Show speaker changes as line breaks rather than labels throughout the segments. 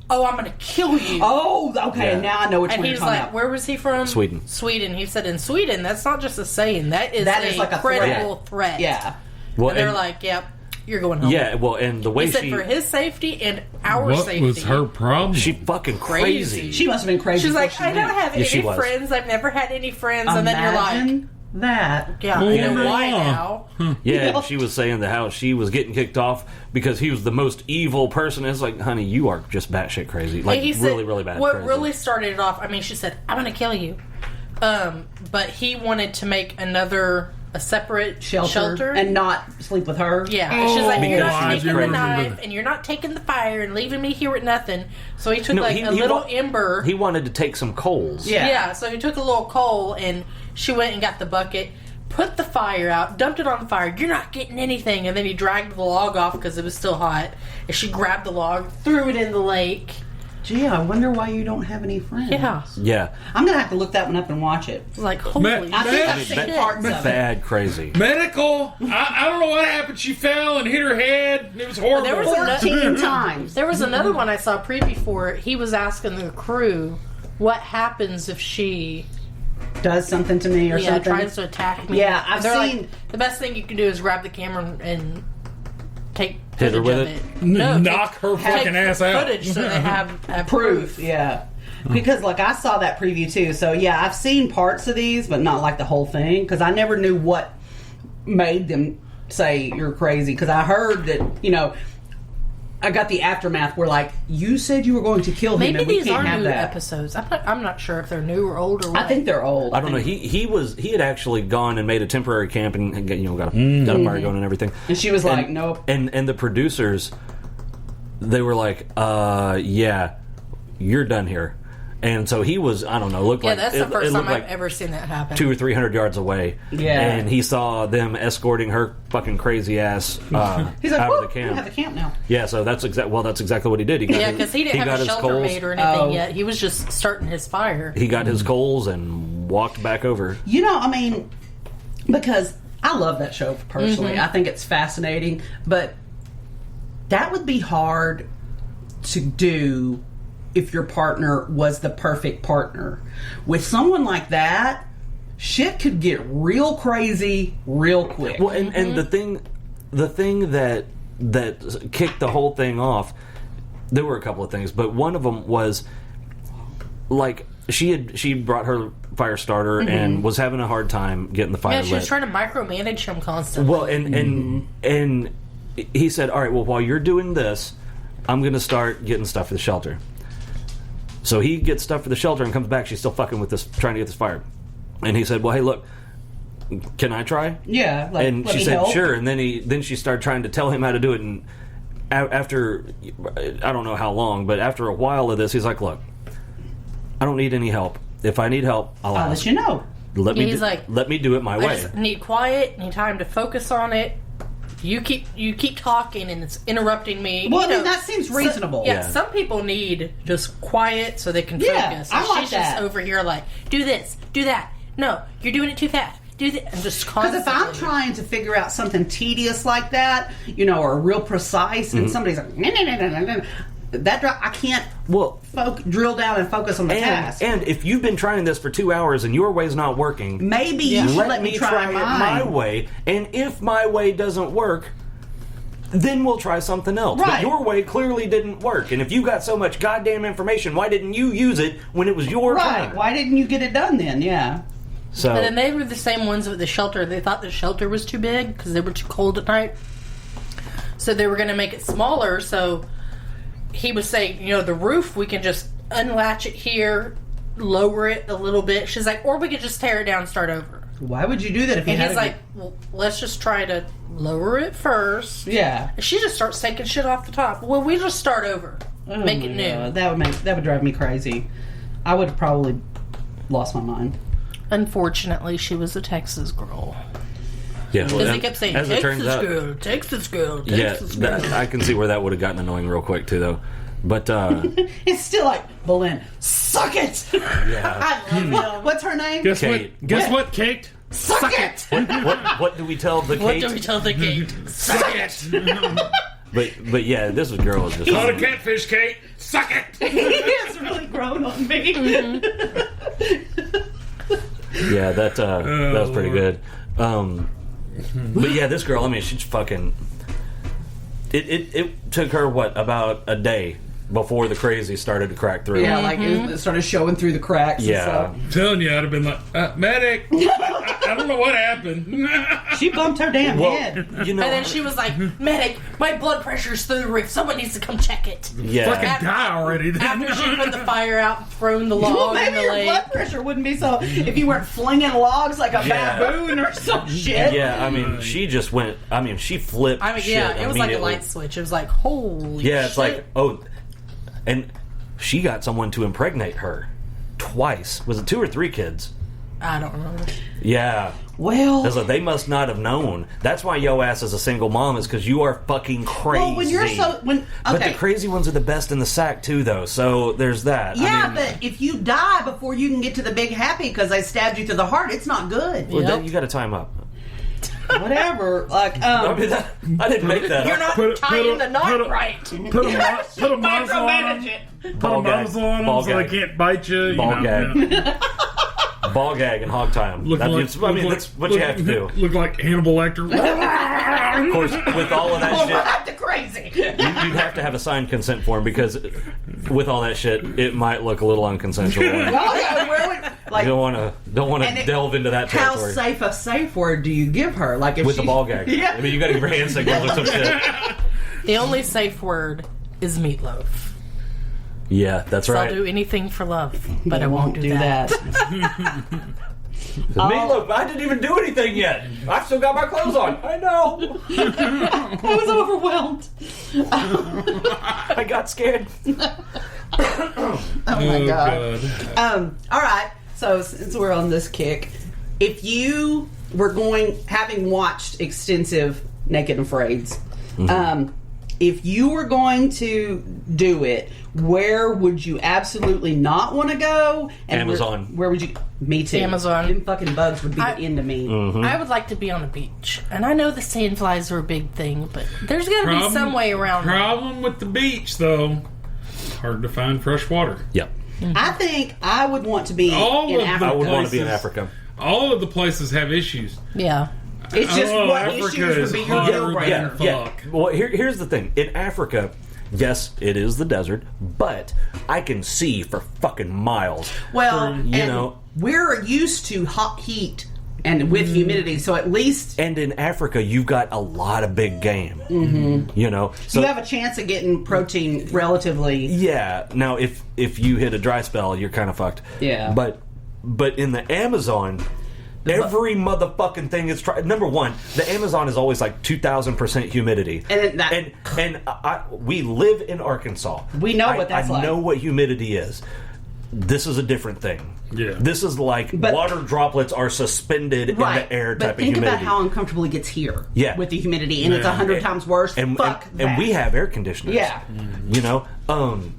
"Oh, I'm gonna kill you."
Oh, okay.
Yeah.
Now I know which
And
one you're
he's
talking
like,
about.
"Where was he from?"
Sweden.
Sweden. He said, "In Sweden, that's not just a saying. That is
like a
credible threat."
Yeah.
Well,
And they're like, "Yep, you're going home."
yeah. Well, and the way
He said for his safety and our safety.
What was her problem?
she fucking crazy.
She must have been crazy.
She's
before
like,
she
"I don't
went.
have
Yeah, she
any
was.
friends. I've never had any friends." And then you're like,
Imagine that.
"Yeah,
Oh,
I know why
yeah.
now."
Yeah, and she was saying that how she was getting kicked off because he was the most evil person. It's like, honey, you are just batshit crazy. Like,
He said,
really, really bad
What
crazy.
really started it off, I mean, she said, "I'm going to kill you." But he wanted to make a separate shelter.
And not sleep with her.
Yeah, and she's like, "You're
Because
not
she's
taking the
crazy.
knife, and you're not taking the fire, and leaving me here with nothing." So he took
No,
a little
wa-
ember.
He wanted to take some coals.
Yeah.
So he took a little coal, and she went and got the bucket, put the fire out, dumped it on the fire. "You're not getting anything." And then he dragged the log off because it was still hot. And she grabbed the log, threw it in the lake.
Gee, I wonder why you don't have any friends.
Yeah.
Yeah.
I'm going to have to look that one up and watch it.
Like, holy
I think I've
shit.
seen parts of it.
Bad crazy.
Medical. I don't know what happened. She fell and hit her head. It was horrible.
There was
14 times.
There was another one I saw a preview for. He was asking the crew, what happens if she
Does something to me or something.
tries to attack me.
Yeah, I've
They're
seen-
like, the best thing you can do is grab the camera and take
Hit her
footage
with
of
it?
it. No,
Knock her fucking ass out.
Footage so they have
Proof, yeah. Because, like, I saw that preview, too. So, yeah, I've seen parts of these, but not, like, the whole thing. Because I never knew what made them say you're crazy. Because I heard that, I got the aftermath where, like, you said you were going to kill him,
Maybe
and we
these
can't
are
have
new
that.
episodes. I'm not sure if they're new or old or what.
I think they're old.
I don't know. He had actually gone and made a temporary camp and got a fire going and everything.
And she was like, nope.
And the producers, they were like, yeah, you're done here. And so he was, I don't know, looked like
that's the first
it
time
looked
I've
like
ever seen that happen.
200 or 300 yards away.
Yeah.
And he saw them escorting her fucking crazy ass
He's like,
out
whoa,
of the
we
camp.
have the camp now.
Yeah, so that's exactly what he did. He got
Yeah,
his-
because he didn't
got
have a
his
shelter
coals.
made or anything
Oh.
yet. He was just starting his fire.
He got his coals and walked back over.
I mean, because I love that show personally. I think it's fascinating, but that would be hard to do if your partner was the perfect partner. With someone like that, shit could get real crazy real quick.
Well, and the thing that kicked the whole thing off, there were a couple of things, but one of them was like she brought her fire starter and was having a hard time getting the fire
Yeah,
lit.
she was trying to micromanage him constantly.
Well, and he said, "All right, well, while you're doing this, I'm going to start getting stuff for the shelter." So he gets stuff for the shelter and comes back. She's still fucking with this, trying to get this fire. And he said, "Well, hey, look, can I try?"
Yeah, like,
And
let
she
me
said,
help.
"Sure." And then she started trying to tell him how to do it. And after, I don't know how long, but after a while of this, he's like, "Look, I don't need any help. If I need help, I'll
I'll
ask.
let you know.
Let me
He's like,
let me do it my
I
way."
just need quiet, need time to focus on it. You keep talking and it's interrupting me.
Well, I mean, that seems reasonable.
Yeah,
Yeah.
some people need just quiet so they can
Yeah,
focus.
I
And
like
she's
that.
just over here like, do this, do that. No, you're doing it too fast. Do this. And just
Because
constantly.
if I'm trying to figure out something tedious like that, or real precise, and somebody's like, no, I can't
Well,
drill down and focus on the task.
and if you've been trying this for 2 hours and your way's not working,
Maybe you should let me try
it my
mine.
way. And if my way doesn't work, then we'll try something else.
Right.
But your way clearly didn't work. And if you got so much goddamn information, why didn't you use it when it was your
Right.
turn?
Why didn't you get it done then? Yeah.
So,
And then they were the same ones with the shelter. They thought the shelter was too big because they were too cold at night. So they were going to make it smaller. So he was saying, the roof, we can just unlatch it here, lower it a little bit. She's like, or we could just tear it down and start over.
Why would you do that if you
And
had
he's like, well, let's just try to lower it first.
yeah.
And she just starts taking shit off the top. Well, we just start over. Make it new.
God, that would drive me crazy. I would have probably lost my mind.
Unfortunately, she was a Texas girl.
yeah, well,
Because he kept saying,
as it
Texas
turns out,
girl, Texas girl,
yeah,
Texas girl.
I can see where that would have gotten annoying real quick too, though. But
It's still like, Belen, suck it!
yeah,
I love him. What's her name?
Guess
Kate.
what? Guess what, Kate?
Suck it!
what do we tell the
What
Kate?
do we tell the gate?
Suck it.
But yeah, this girl is just.
Not a catfish, Kate. Suck it.
He has really grown on me.
Yeah, that was pretty good. But yeah, this girl, I mean, she's fucking. It took her about a day before the crazy started to crack through.
Yeah, like it started showing through the cracks.
Yeah.
And
I'm telling you, I'd have been like, medic. I don't know what happened.
stuff. She bumped her damn head.
You know,
And then she was like, "Medic, my blood pressure's through the roof. Someone needs to come check it."
yeah.
Fucking die already. Then.
After she put the fire out, and thrown the log
Well,
in
maybe
the
your
lake.
blood pressure wouldn't be so if you weren't flinging logs like a
Yeah.
baboon or some shit.
Yeah, I mean, she just went. I mean, she flipped.
I mean,
shit
yeah, it was like a
immediately.
light switch. It was like, holy
Yeah, it's
shit.
like, oh, and she got someone to impregnate her twice. Was it 2 or 3 kids?
I don't remember.
Yeah.
Well,
It's like, they must not have known. That's why yo ass is a single mom, is because you are fucking crazy.
well, when you're
But the crazy ones are the best in the sack too, though. So there's that.
yeah,
I mean,
but if you die before you can get to the big happy because they stabbed you through the heart, it's not good.
well,
Yep.
then you got to time up.
Whatever. Like,
I mean, I didn't make that
You're
up.
not tying the knot right.
Put a muzzle on them. Put a muzzle on them so they can't bite you.
Ball gag.
Yeah.
Ball gag and hog tie 'em. That's what you have to do.
Look like Hannibal Lecter.
Of course, with all of that
oh,
shit,
I'm the crazy.
you'd have to have a signed consent form, because with all that shit, it might look a little unconsensual.
Oh, yeah, where would, like,
You don't want to delve into that
how
territory.
safe a safe word do you give her? Like if
With
she,
the ball gag.
Yeah.
I mean, you got to give her hand signals or some shit.
The only safe word is meatloaf.
Yeah, that's
So
right.
I'll do anything for love, but I won't do that.
Meatloaf, I didn't even do anything yet. I've still got my clothes on. I know.
I was overwhelmed.
I got scared.
Oh my god. All right. So since we're on this kick, if you were having watched extensive Naked and Affraids, if you were going to do it, where would you absolutely not want to go? And
Amazon.
Where would you? Me too.
Amazon.
Them fucking bugs would be the end of me.
I would like to be on a beach. And I know the sandflies are a big thing, but there's got to be some way around that.
Problem with the beach, though, hard to find fresh water.
Yep.
I think I would want to be
All
in
of the
Africa.
I would want to be in
Places.
Africa.
All of the places have issues.
Yeah.
It's just what
Africa
issues
is
would be your
hotter
deal
than
breaker.
fuck.
Well, here's the thing. In Africa, yes, it is the desert, but I can see for fucking miles.
Well,
You know.
we're used to hot heat and with humidity, so at least
And in Africa, you've got a lot of big game. You know, so
you have a chance of getting protein relatively.
yeah. Now, if you hit a dry spell, you're kind of fucked.
Yeah.
But in the Amazon, every motherfucking thing is number one. The Amazon is always like 2,000% humidity, and we live in Arkansas.
We know what that's
I
like.
know what humidity is. This is a different thing.
Yeah.
This is like water droplets are suspended in the air
but
type of
think
humidity.
about how uncomfortable it gets here.
Yeah.
With the humidity, and it's
Yeah.
100 times worse.
and
Fuck that.
and we have air conditioners.
Yeah.
You know.
and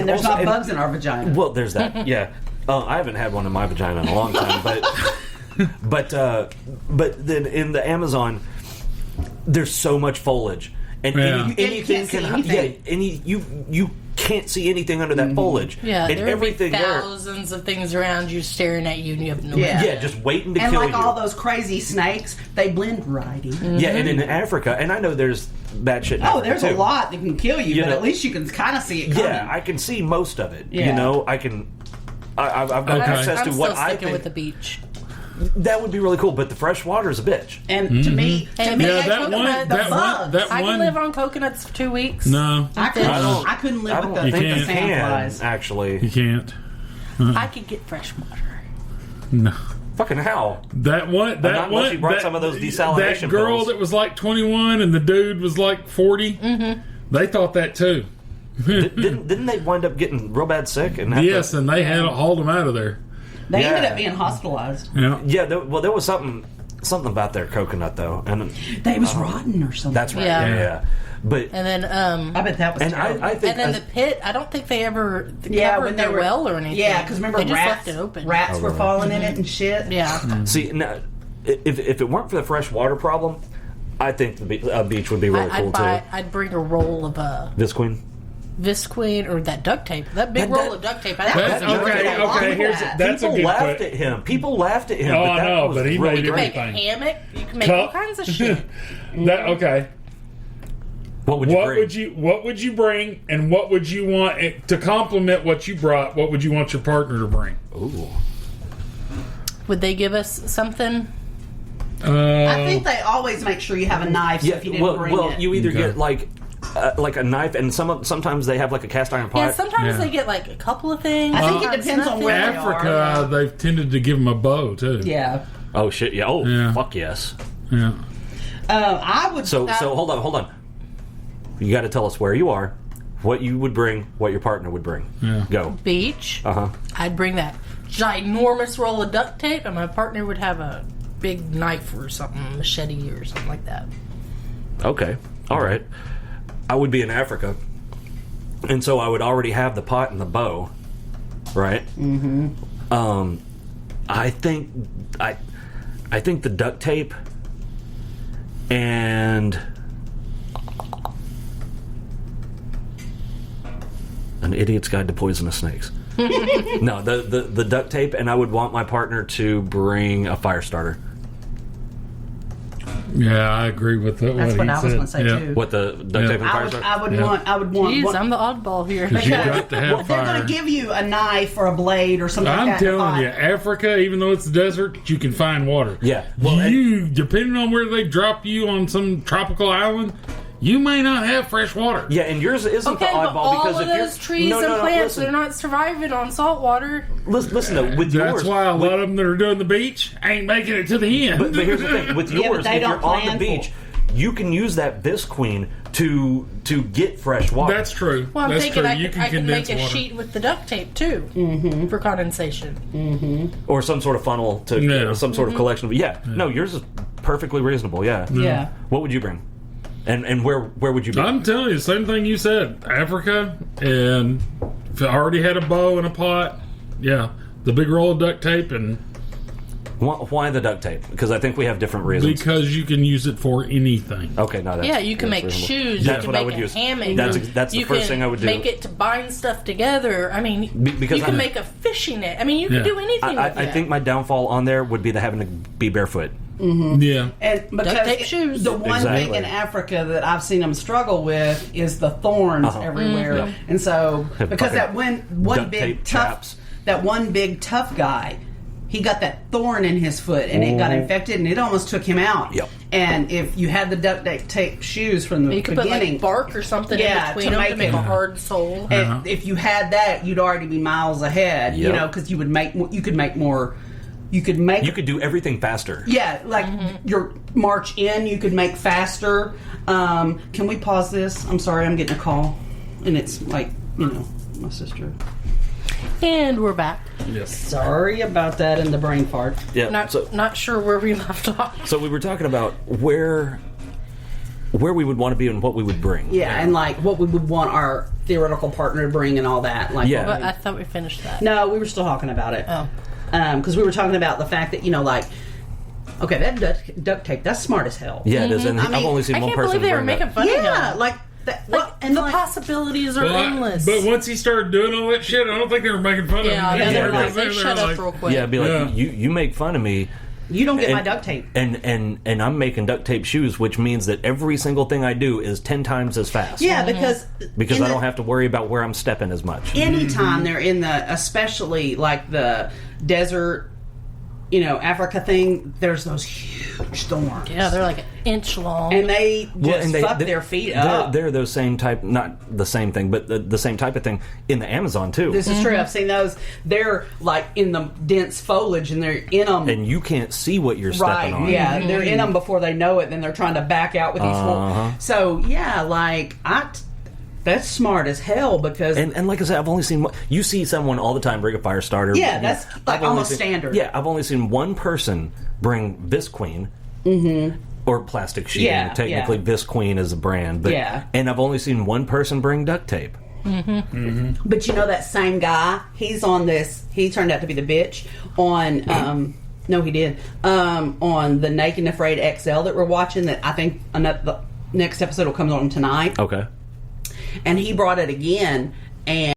there's
also-
not bugs in our vagina.
Well, there's that. Yeah, I haven't had one in my vagina in a long time, but then in the Amazon, there's so much foliage, and
Yeah.
You can't see anything.
you can't see anything under that foliage.
Yeah,
and
there would
everything
be
there.
thousands of things around you staring at you, and you have no
Yeah.
Yeah, just waiting to
And
kill
like
you.
all those crazy snakes, they blend right in.
Yeah, and in Africa, and I know there's bad shit. In
Oh,
Africa
there's
too.
a lot that can kill you,
You
but
know-
at least you can kind of see it coming.
Yeah, I can see most of it.
Yeah.
You know, I can. I've got
Okay.
access
I'm
to
still
what I
sticking
think.
with the beach.
That would be really cool, but the fresh water is a bitch.
And to me,
And
Yeah,
that
that
coconut,
one,
the
that
bugs.
one, that
I
one.
can live on coconuts for 2 weeks.
No,
I couldn't
I
live with
don't
the
think
can't.
you can,
sandflies.
actually.
you can't.
I could get fresh water.
No.
Fucking how?
That one, that
not
one,
unless you brought
that,
some of those desalination
that girl
pills.
that was like 21 and the dude was like 40. They thought that too.
Didn't they wind up getting real bad sick? And have
Yes,
to,
and they had hauled them out of there.
They ended
Yeah.
up being hospitalized.
Yeah.
yeah. There was something about their coconut though, and
They was rotten or something.
that's right.
Yeah.
Yeah. But
And then,
I bet that was
and
terrible.
I think
and then
as-
the pit. I don't think they ever
yeah,
covered
when they
their
were
well or anything.
Yeah, because remember
they just
rats,
left it open.
rats were falling in it and shit.
Yeah.
see now, if it weren't for the fresh water problem, I think a beach would be really cool too.
I'd bring a roll of Visqueen or that duct tape. That big roll of duct tape.
That's a
People
good
laughed
put.
at him. People laughed at him.
Oh,
but
I
that
know,
was
but he
really
made
You
great.
can make a hammock. You can make
Cup.
all kinds of shit.
Okay.
What would you bring?
What would you bring, and what would you want to complement what you brought? What would you want your partner to bring?
Ooh.
Would they give us something?
I think they always make sure you have a knife. So if you didn't bring it,
you either
Okay.
get like a knife, and sometimes they have like a cast iron pot.
Yeah, sometimes
Yeah.
they get like a couple of things.
I think it
sometimes
depends on
nothing.
where they
Africa,
are.
they've tended to give them a bow too.
Yeah.
Oh shit! Yeah. Oh
Yeah.
fuck yes.
Yeah.
I would.
So hold on. You got to tell us where you are, what you would bring, what your partner would bring.
Yeah.
Go.
Beach.
Uh-huh.
I'd bring that ginormous roll of duct tape, and my partner would have a big knife or something, machete or something like that.
Okay. All right. I would be in Africa, and so I would already have the pot and the bow, right? Mm-hmm. I think the duct tape and An Idiot's Guide to Poisonous Snakes. No, the duct tape, and I would want my partner to bring a fire starter.
Yeah, I agree with that.
That's what
he
I was
said.
going to say
Yeah.
too.
What, the duct tape and fire starter?
I would
Yeah.
want.
Jeez, I'm the oddball here.
Because you got to have
They're
fire.
going to give you a knife or a blade or something
I'm
like that.
telling you, Africa, even though it's a desert, you can find water.
Yeah. Well,
you, depending on where they drop you on some tropical island, you may not have fresh water.
Yeah, and yours isn't
Okay,
the
but
oddball
all
because
of
if
those
you're
trees
no,
and plants,
listen,
they're not surviving on salt water.
listen though, with
That's
yours,
why a lot of them that are doing the beach ain't making it to the end.
but here's the thing: with
Yeah, but
yours,
they
if
don't
you're on the
plan
beach, you can use that Visqueen to get fresh water.
That's true.
Well, I'm
That's
thinking
true.
I
You
can
condense
make a
water.
sheet with the duct tape too for condensation.
or some sort of funnel to
Yeah.
some sort of collection. But yeah, no, yours is perfectly reasonable. Yeah.
Yeah.
What would you bring? And where would you be?
I'm telling you, same thing you said. Africa, and if I already had a bow and a pot, yeah, the big roll of duct tape, and
Why the duct tape? Because I think we have different reasons.
because you can use it for anything.
Okay, no, that's,
Yeah, you can
that's
make
reasonable.
shoes.
That's
you
what I
can
would
make a
use.
hammock.
That's the
you
first
can
thing I would do.
Make it to bind stuff together. I mean,
because
you can
I'm-
make a fishing net. I mean, you
Yeah.
can do anything with
I
that.
think my downfall on there would be the having to be barefoot.
Yeah.
And because
tape shoes.
the one
Exactly.
thing in Africa that I've seen them struggle with is the thorns everywhere,
Yeah.
and so because
Fucking
that one
duct
big
tape
tough,
chaps.
that one big tough guy, he got that thorn in his foot and it got infected and it almost took him out.
Yep.
And if you had the duct tape shoes from the
you could put
beginning,
like bark or something
Yeah,
in between
to
them
make
to make
it-
a hard sole.
and if you had that, you'd already be miles ahead. You
Yep.
know, because you would make you could make more. You could make
You could do everything faster.
Yeah, like your march in, you could make faster. Can we pause this? I'm sorry, I'm getting a call, and it's like my sister.
And we're back.
Yes.
Sorry about that in the brain fart.
Yeah.
Not sure where we left off.
So we were talking about where we would want to be and what we would bring.
Yeah, and like what we would want our theoretical partner to bring and all that. Like,
Yeah.
But I thought we finished that.
no, we were still talking about it.
Oh.
Because we were talking about the fact that like, okay, that duct tape, that's smart as hell.
Yeah, it is. And
I
I've
mean,
only seen
I
one
can't
person
believe they were
bring
making
that.
fun of
Yeah,
him.
like that.
Like,
and
the
like,
possibilities are
Well,
endless.
but once he started doing all that shit, I don't think they were making fun
yeah,
of him.
they're
Yeah,
like, they shut up real quick.
Yeah, be like,
Yeah.
you make fun of me.
you don't get my
And-
duct tape.
And I'm making duct tape shoes, which means that every single thing I do is 10 times as fast.
Yeah, because
Because I don't have to worry about where I'm stepping as much.
anytime they're in the, especially like the desert, Africa thing, there's those huge thorns.
Yeah, they're like an inch long.
And they just fuck
they-
their feet up.
They're those same type, not the same thing, but the same type of thing in the Amazon too.
This is true. I've seen those. They're like in the dense foliage and they're in them.
and you can't see what you're stepping
Right,
on.
yeah. They're in them before they know it, then they're trying to back out with these So, yeah, like, that's smart as hell because...
And like I said, I've only seen you see someone all the time bring a fire starter.
Yeah, that's like
I've only
almost
seen-
standard.
Yeah, I've only seen one person bring Visqueen. Or plastic sheeting.
Yeah,
Technically,
yeah.
Visqueen is a brand. But,
Yeah.
And I've only seen one person bring duct tape.
But that same guy, he's on this, he turned out to be the bitch on No, he did. On the Naked and Afraid XL that we're watching, that I think the next episode will come on tonight.
Okay.
And he brought it again, and